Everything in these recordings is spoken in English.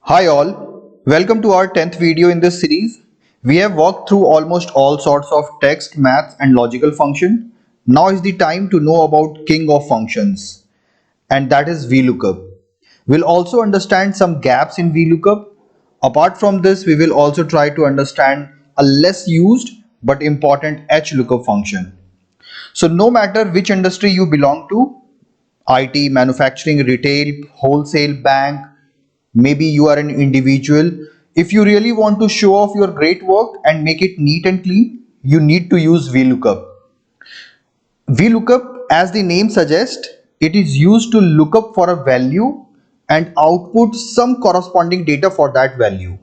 Hi all, welcome to our 10th video in this series. We have walked through almost all sorts of text, maths and logical function. Now is the time to know about king of functions, and that is VLOOKUP. We'll also understand some gaps in VLOOKUP. Apart from this, we will also try to understand a less used but important HLOOKUP function. So no matter which industry you belong to, IT, manufacturing, retail, wholesale, bank, maybe you are an individual. If you really want to show off your great work and make it neat and clean, you need to use VLOOKUP. VLOOKUP, as the name suggests, it is used to look up for a value and output some corresponding data for that value.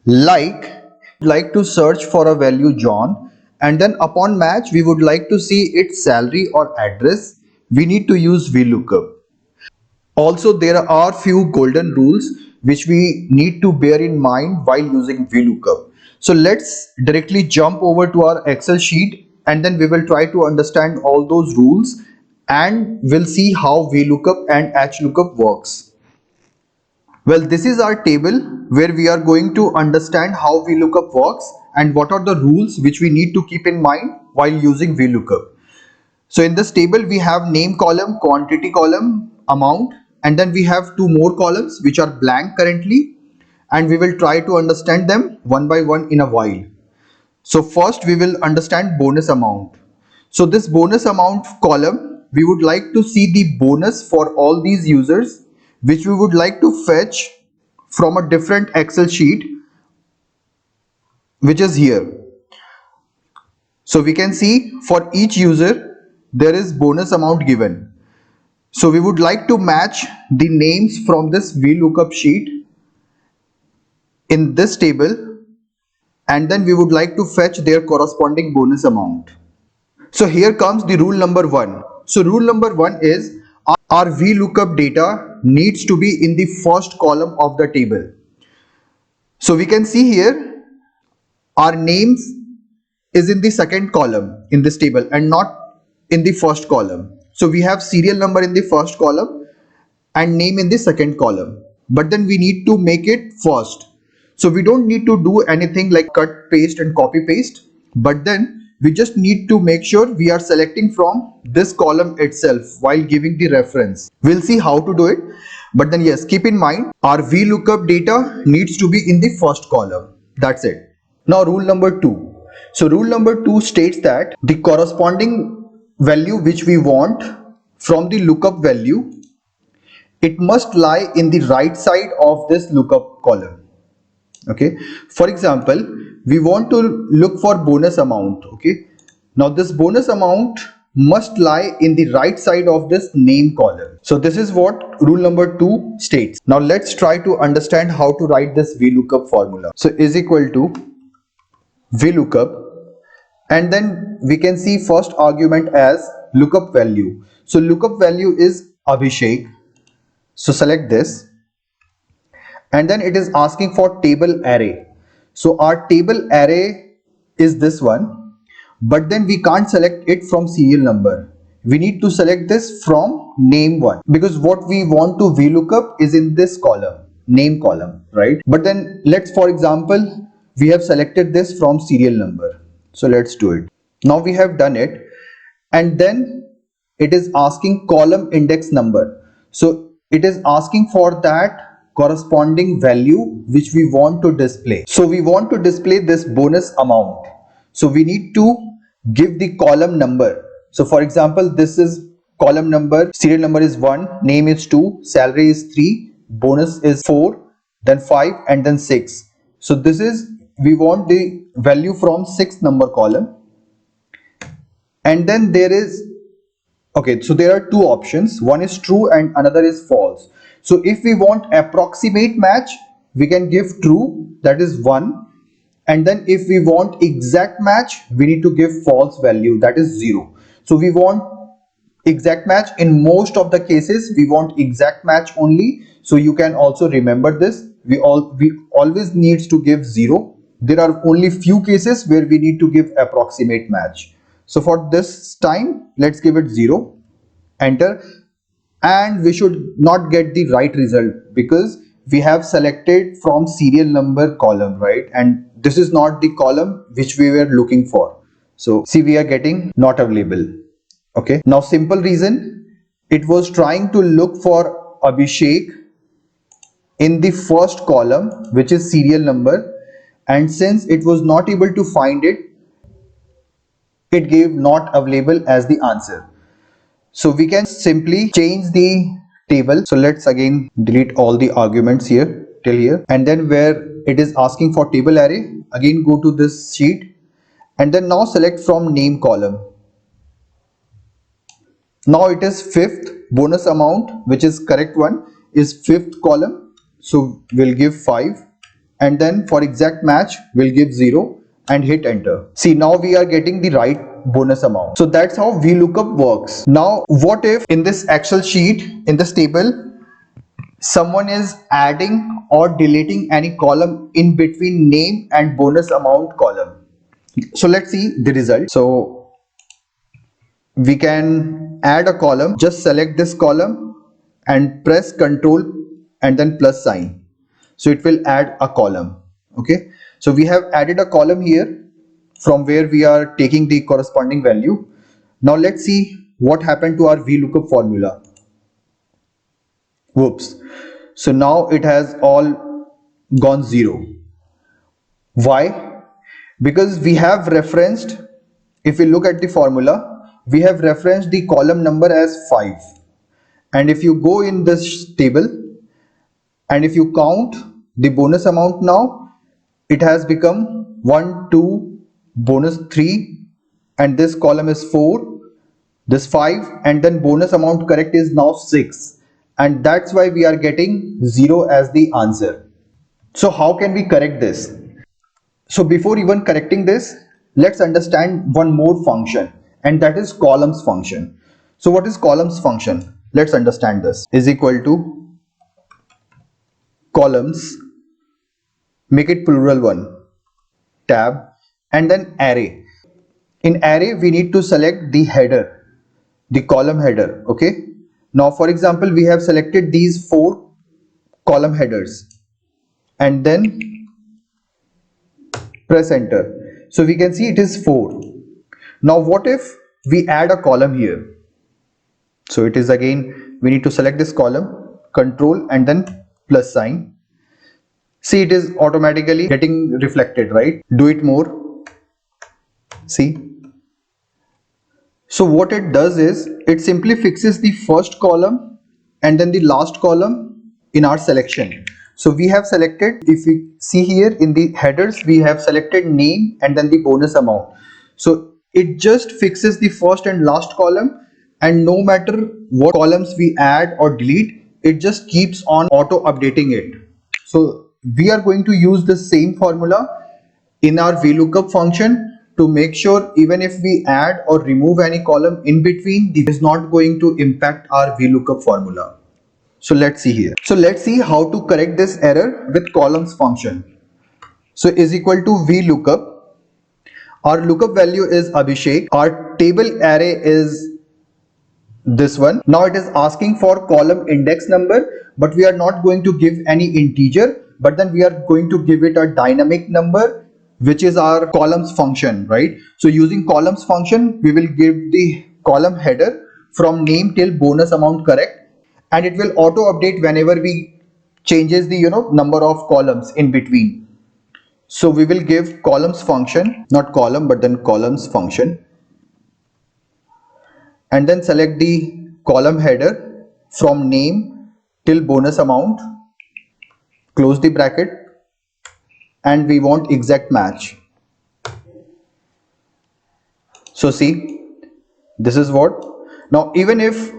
Like to search for a value John, and then upon match we would like to see its salary or address. We need to use VLOOKUP. Also, there are few golden rules which we need to bear in mind while using VLOOKUP. So let's directly jump over to our Excel sheet and then we will try to understand all those rules and we'll see how VLOOKUP and HLOOKUP works. Well, this is our table where we are going to understand how VLOOKUP works and what are the rules which we need to keep in mind while using VLOOKUP. So in this table we have name column, quantity column, amount, and then we have two more columns which are blank currently, and we will try to understand them one by one in a while. So first we will understand bonus amount. So this bonus amount column, we would like to see the bonus for all these users which we would like to fetch from a different Excel sheet which is here. So we can see for each user there is bonus amount given. So we would like to match the names from this VLOOKUP sheet in this table, and then we would like to fetch their corresponding bonus amount. So here comes the rule number 1. So rule number 1 is our VLOOKUP data needs to be in the first column of the table. So we can see here our names is in the second column in this table and not in the first column. So we have serial number in the first column and name in the second column, but then we need to make it first. So we don't need to do anything like cut, paste and copy paste, but then we just need to make sure we are selecting from this column itself while giving the reference. We'll see how to do it, but then yes, keep in mind our VLOOKUP data needs to be in the first column. That's it. Now rule number 2. So rule number 2 states that the corresponding value which we want from the lookup value, it must lie in the right side of this lookup column. Okay, for example, we want to look for bonus amount. Okay, now this bonus amount must lie in the right side of this name column. So this is what rule number 2 states. Now let's try to understand how to write this VLOOKUP formula. So is equal to VLOOKUP, and then we can see first argument as lookup value. So lookup value is Abhishek. So select this, and then it is asking for table array. So our table array is this one, but then we can't select it from serial number. We need to select this from name one, because what we want to VLOOKUP is in this column, name column, right? But then let's, for example, we have selected this from serial number. So let's do it. Now we have done it, and then it is asking column index number. So it is asking for that corresponding value which we want to display. So we want to display this bonus amount. So we need to give the column number. So for example, this is column number, serial number is 1, name is 2, salary is 3, bonus is 4, then 5 and then 6. So this is, we want the value from 6th number column, and then there is, okay, so there are two options, one is true and another is false. So if we want approximate match, we can give true, that is 1, and then if we want exact match, we need to give false value, that is 0. So we want exact match. In most of the cases we want exact match only, so you can also remember this. We always needs to give 0. There are only few cases where we need to give approximate match. So for this time, let's give it 0, enter, and we should not get the right result because we have selected from serial number column, right? And this is not the column which we were looking for. So see, we are getting not available. Okay, now simple reason, it was trying to look for Abhishek in the first column, which is serial number, and since it was not able to find it, it gave not available as the answer. So we can simply change the table. So let's again delete all the arguments here till here, and then where it is asking for table array, again go to this sheet and then now select from name column. Now it is fifth bonus amount, which is correct one, is fifth column. So we'll give 5 and then for exact match we'll give 0 and hit enter. See, now we are getting the right bonus amount. So that's how VLOOKUP works. Now what if in this Excel sheet, in this table, someone is adding or deleting any column in between name and bonus amount column? So let's see the result. So we can add a column. Just select this column and press Ctrl and then plus sign. So it will add a column. Okay, so we have added a column here from where we are taking the corresponding value. Now let's see what happened to our VLOOKUP formula. Whoops. So now it has all gone 0. Why? Because we have referenced, if we look at the formula, we have referenced the column number as 5. And if you go in this table and if you count the bonus amount now, it has become 1, 2, bonus 3, and this column is 4, this 5, and then bonus amount correct is now 6. And that's why we are getting 0 as the answer. So how can we correct this? So before even correcting this, let's understand one more function, and that is columns function. So what is columns function? Let's understand this. Is equal to columns, make it plural one, tab, and then array. In array we need to select the header, the column header. Okay, now for example we have selected these 4 column headers and then press enter. So we can see it is 4. Now what if we add a column here? So it is again, we need to select this column, control and then plus sign. See, it is automatically getting reflected, right? Do it more. See. So what it does is, it simply fixes the first column and then the last column in our selection. So we have selected, if we see here in the headers, we have selected name and then the bonus amount. So it just fixes the first and last column, and no matter what columns we add or delete, it just keeps on auto updating it. So we are going to use the same formula in our VLOOKUP function to make sure even if we add or remove any column in between, this is not going to impact our VLOOKUP formula. So let's see here. So let's see how to correct this error with columns function. So is equal to VLOOKUP. Our lookup value is Abhishek. Our table array is this one. Now it is asking for column index number, but we are not going to give any integer, but then we are going to give it a dynamic number, which is our columns function, right? So using columns function, we will give the column header from name till bonus amount correct, and it will auto update whenever we changes the number of columns in between. So we will give columns function, not column but then columns function, and then select the column header from name till bonus amount, close the bracket, and we want exact match. So see, this is what. Now even if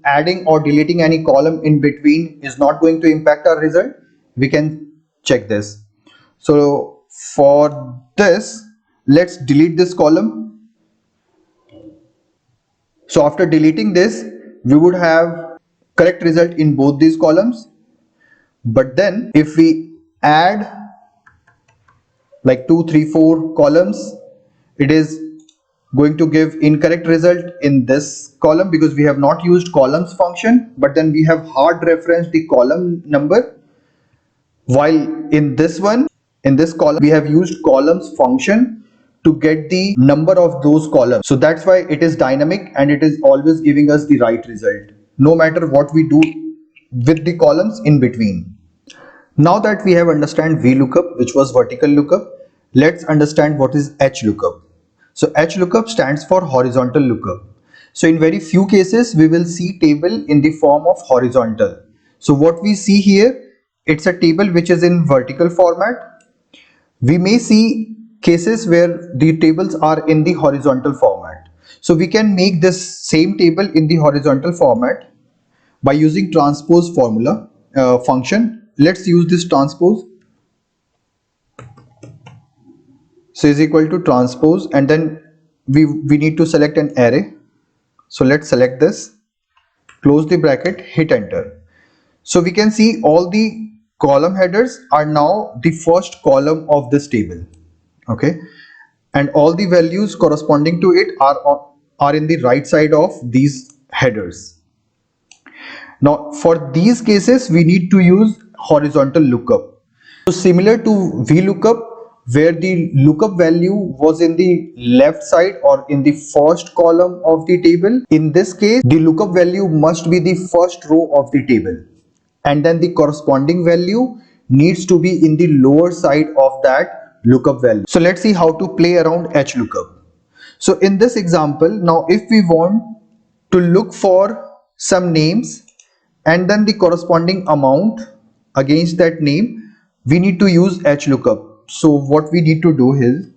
adding or deleting any column in between is not going to impact our result, we can check this. So for this, let's delete this column. So after deleting this, we would have correct result in both these columns. But then if we add like 2, 3, 4 columns, it is going to give incorrect result in this column because we have not used columns function, but then we have hard referenced the column number. while in this one, in this column, we have used columns function to get the number of those columns. So that's why it is dynamic and it is always giving us the right result, no matter what we do with the columns in between. Now that we have understand VLOOKUP, which was vertical lookup, let's understand what is HLOOKUP. So HLOOKUP stands for horizontal lookup. So in very few cases, we will see table in the form of horizontal. So what we see here, it's a table which is in vertical format. We may see cases where the tables are in the horizontal format. So we can make this same table in the horizontal format by using transpose formula function. Let's use this transpose. So is equal to transpose, and then we need to select an array. So let's select this, close the bracket, hit enter. So we can see all the column headers are now the first column of this table. Okay, and all the values corresponding to it are in the right side of these headers. Now for these cases we need to use horizontal lookup. So similar to VLOOKUP, where the lookup value was in the left side or in the first column of the table, in this case the lookup value must be the first row of the table, and then the corresponding value needs to be in the lower side of that lookup value. So let's see how to play around HLOOKUP. So in this example, now if we want to look for some names and then the corresponding amount against that name, we need to use HLOOKUP. So what we need to do is,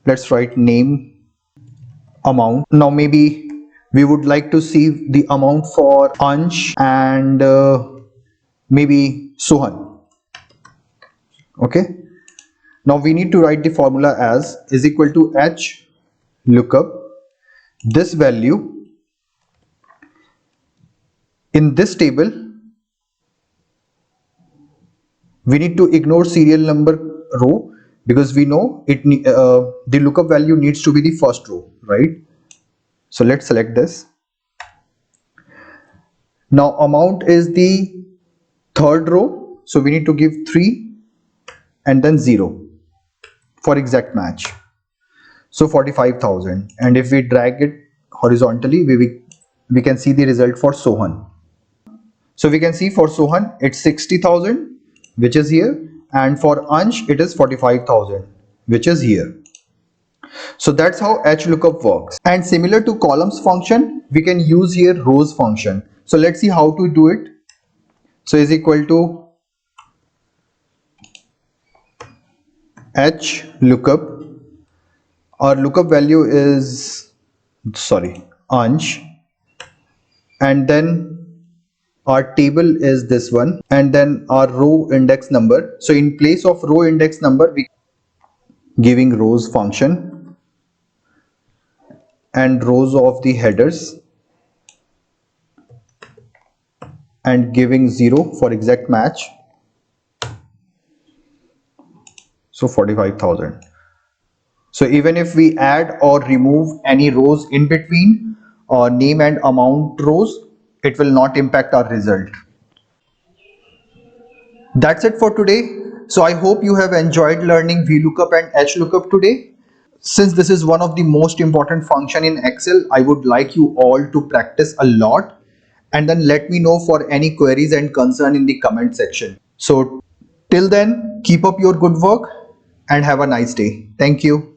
let's write name amount. Now maybe we would like to see the amount for Ansh and maybe Sohan. Okay, now we need to write the formula as is equal to H lookup this value in this table. We need to ignore serial number row because we know it the lookup value needs to be the first row, right? So let's select this. Now amount is the third row, so we need to give 3 and then 0 for exact match. So 45,000, and if we drag it horizontally, we can see the result for Sohan. So we can see for Sohan it's 60,000, which is here, and for Ansh it is 45,000, which is here. So that's how HLOOKUP works. And similar to columns function, we can use here rows function. So let's see how to do it. So is equal to HLOOKUP. Our lookup value is Ansh, and then our table is this one, and then our row index number. So in place of row index number, we giving rows function and rows of the headers and giving 0 for exact match. So 45,000. So even if we add or remove any rows in between or name and amount rows, it will not impact our result. That's it for today. So I hope you have enjoyed learning VLOOKUP and HLOOKUP today. Since this is one of the most important function in Excel, I would like you all to practice a lot and then let me know for any queries and concern in the comment section. So till then, keep up your good work and have a nice day. Thank you.